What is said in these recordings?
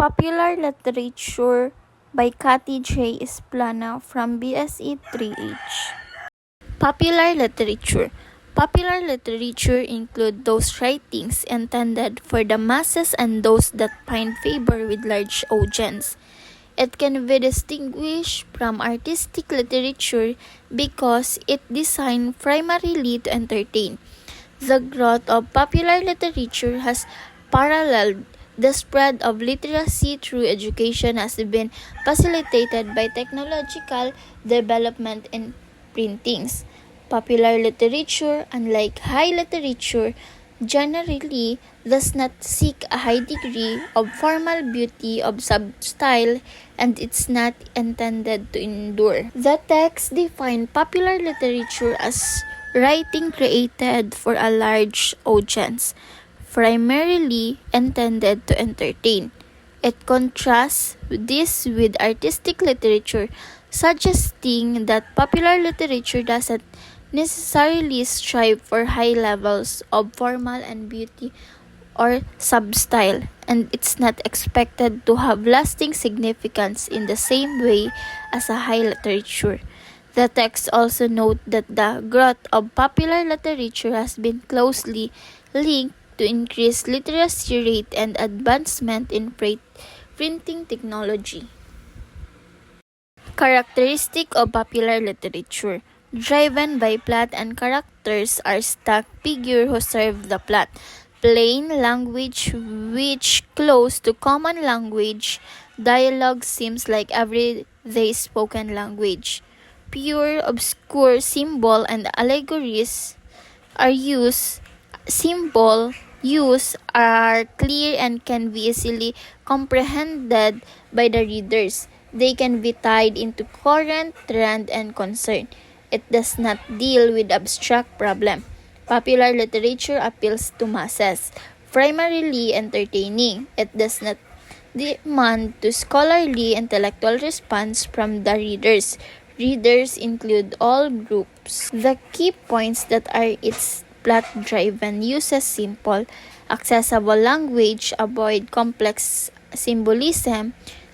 Popular Literature by Cathy J. Esplana from BSE 3H. Popular literature. Popular literature include those writings intended for the masses and those that find favor with large audience. It can be distinguished from artistic literature because it designed primarily to entertain. The growth of popular literature has paralleled the spread of literacy through education has been facilitated by technological development in printings. Popular literature, unlike high literature, generally does not seek a high degree of formal beauty of substyle and it's not intended to endure. The text define popular literature as writing created for a large audience, primarily intended to entertain. It contrasts this with artistic literature, suggesting that popular literature doesn't necessarily strive for high levels of formal and beauty or substyle, and it's not expected to have lasting significance in the same way as a high literature. The text also note that the growth of popular literature has been closely linked to increased literacy rate and advancement in printing technology. Characteristic of popular literature. Driven by plot and characters are stock figures who serve the plot. Plain language which close to common language. Dialogue seems like everyday spoken language. Pure, obscure symbol and allegories are used. Use are clear and can be easily comprehended by the readers. They can be tied into current trend and concern. It does not deal with abstract problem. Popular literature appeals to masses, primarily entertaining. It does not demand to scholarly intellectual response from the readers. Readers include all groups. The key points that are its plot-driven uses simple, accessible language, avoid complex symbolism,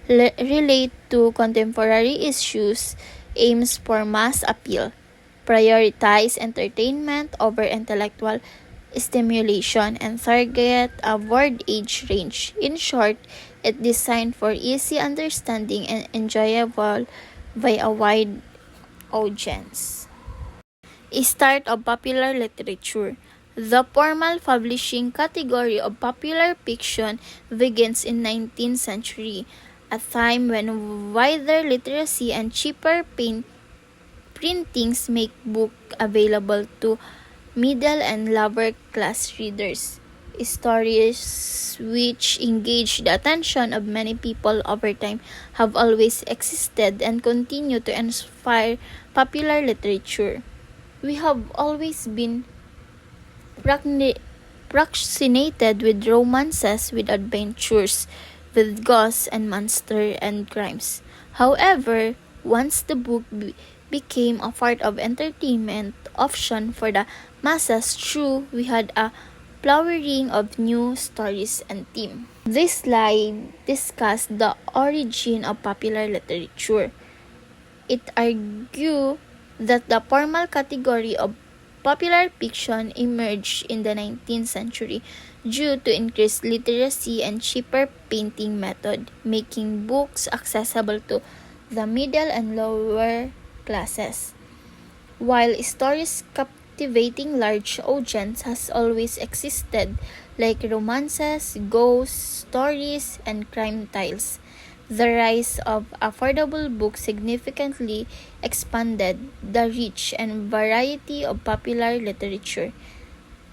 relate to contemporary issues, aims for mass appeal, prioritize entertainment over intellectual stimulation, and target a word age range. In short, it designed for easy understanding and enjoyable by a wide audience. Start of popular literature. The formal publishing category of popular fiction begins in 19th century, a time when wider literacy and cheaper printings make book available to middle and lower class readers. Stories which engage the attention of many people over time have always existed and continue to inspire popular literature. We have always been fascinated with romances, with adventures, with ghosts and monsters and crimes. However, once the book became a part of entertainment option for the masses, we had a flowering of new stories and themes. This slide discusses the origin of popular literature. It argues that the formal category of popular fiction emerged in the 19th century due to increased literacy and cheaper printing method, making books accessible to the middle and lower classes. While stories captivating large audience has always existed, like romances, ghost stories, and crime tales, the rise of affordable books significantly expanded the reach and variety of popular literature,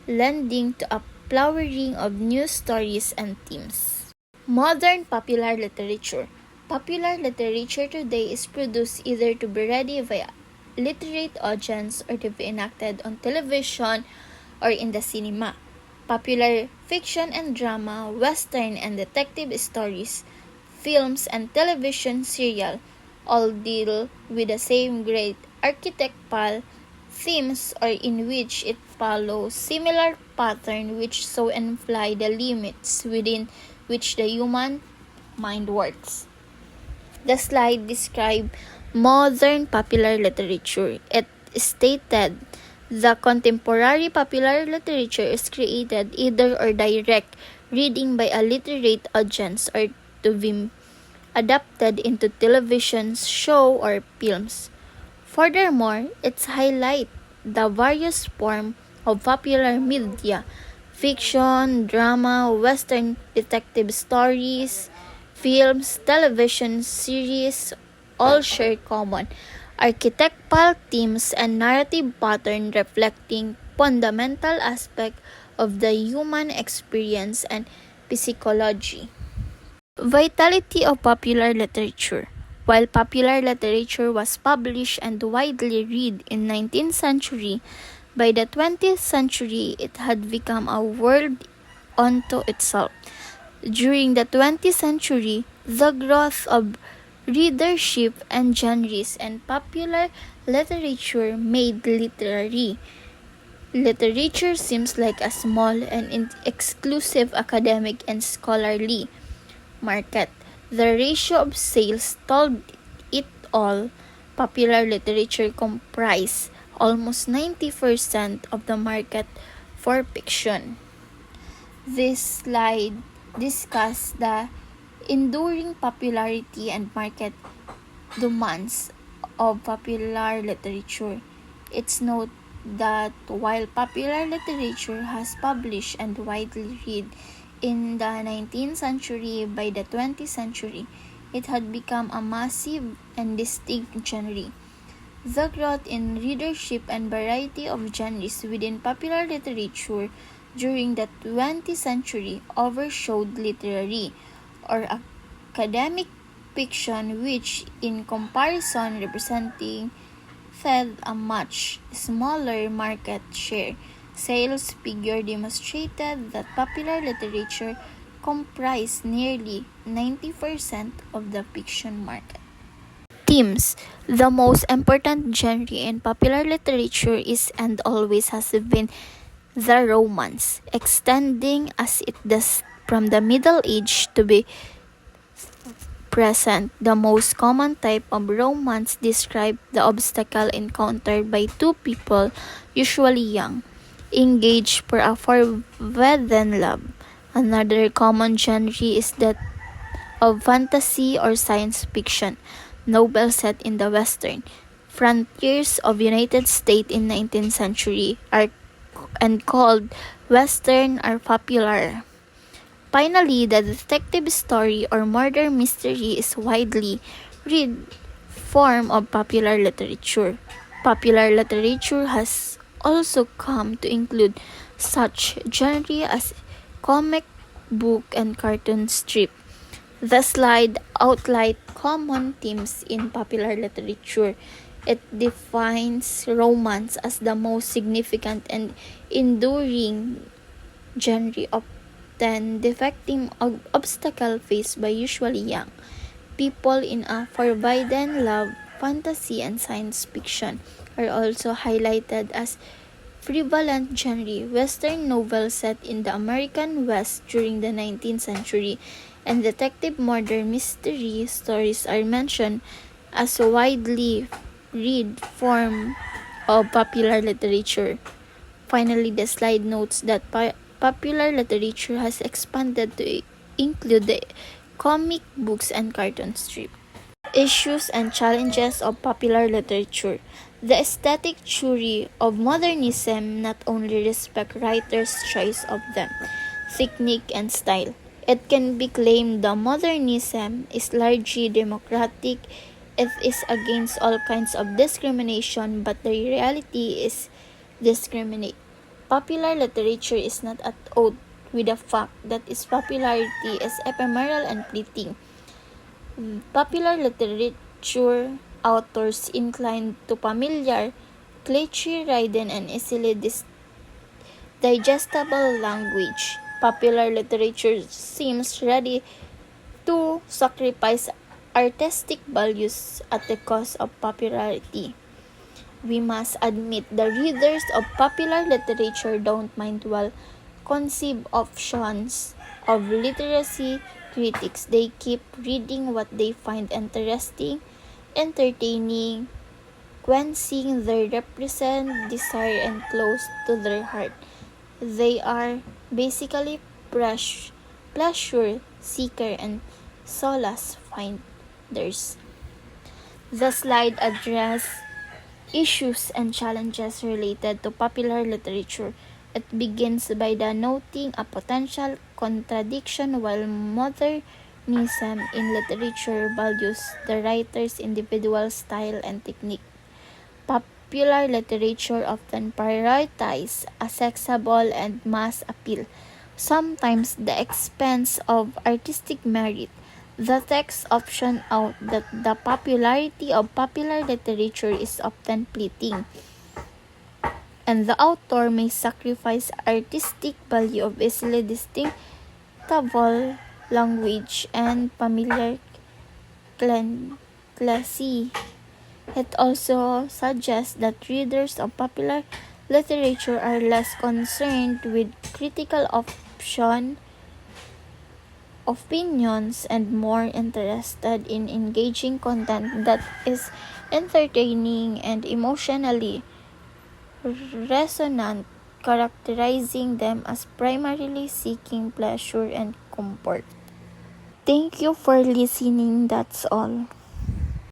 lending to a flowering of new stories and themes. Modern popular literature. Popular literature today is produced either to be read by a literate audience or to be enacted on television or in the cinema. Popular fiction and drama, western and detective stories, films and television serial all deal with the same great archetypal themes or in which it follows similar pattern which so imply the limits within which the human mind works. The slide describes modern popular literature. It stated the contemporary popular literature is created either or direct reading by a literate audience or to be adapted into television show or films. Furthermore, it highlights the various forms of popular media, fiction, drama, western detective stories, films, television series, all share common archetypal themes and narrative pattern reflecting fundamental aspects of the human experience and psychology. Vitality of popular literature. While popular literature was published and widely read in 19th century, by the 20th century it had become a world unto itself. During the 20th century, the growth of readership and genres and popular literature made literature seems like a small and exclusive academic and scholarly market. The ratio of sales told it all. Popular literature comprised almost 90% of the market for fiction. This slide discusses the enduring popularity and market demands of popular literature. It's note that while popular literature has published and widely read in the 19th century, by the 20th century, it had become a massive and distinct genre. The growth in readership and variety of genres within popular literature during the 20th century overshadowed literary or academic fiction, which in comparison representing a much smaller market share. Sales figure demonstrated that popular literature comprised nearly 90% of the fiction market. Themes. The most important genre in popular literature is and always has been the romance, extending as it does from the Middle Age to be present. The most common type of romance describes the obstacle encountered by two people, usually young, engaged for a forbidden love. Another common genre is that of fantasy or science fiction, novel set in the western frontiers of United States in 19th century are and called western are popular. Finally, the detective story or murder mystery is widely read form of popular literature. Popular literature has also come to include such genre as comic book and cartoon strip. The slide outlines common themes in popular literature. It defines romance as the most significant and enduring genre, often depicting obstacle faced by usually young people in a forbidden love. Fantasy and science fiction are also highlighted as prevalent genre. Western novels set in the American West during the 19th century and detective murder mystery stories are mentioned as a widely read form of popular literature. Finally, the slide notes that popular literature has expanded to include the comic books and cartoon strip. Issues and challenges of popular literature. The aesthetic theory of modernism not only respect writers' choice of them, technique and style. It can be claimed that modernism is largely democratic. It is against all kinds of discrimination, but the reality is discriminate. Popular literature is not at odds with the fact that its popularity is ephemeral and fleeting. Popular literature authors inclined to familiar, cliche-ridden, and easily digestible language. Popular literature seems ready to sacrifice artistic values at the cost of popularity. We must admit the readers of popular literature don't mind well conceived options of literacy critics. They keep reading what they find interesting, entertaining, quenching their represent desire and close to their heart. They are basically pleasure seeker and solace finders. The slide address issues and challenges related to popular literature. It begins by noting a potential contradiction while modernism in literature values the writer's individual style and technique. Popular literature often prioritizes accessible and mass appeal, sometimes at the expense of artistic merit. The text option out that the popularity of popular literature is often fleeting, and the author may sacrifice artistic value of easily distinctable language and familiar classy. It also suggests that readers of popular literature are less concerned with critical opinions and more interested in engaging content that is entertaining and emotionally resonant, characterizing them as primarily seeking pleasure and comfort. Thank you for listening. That's all.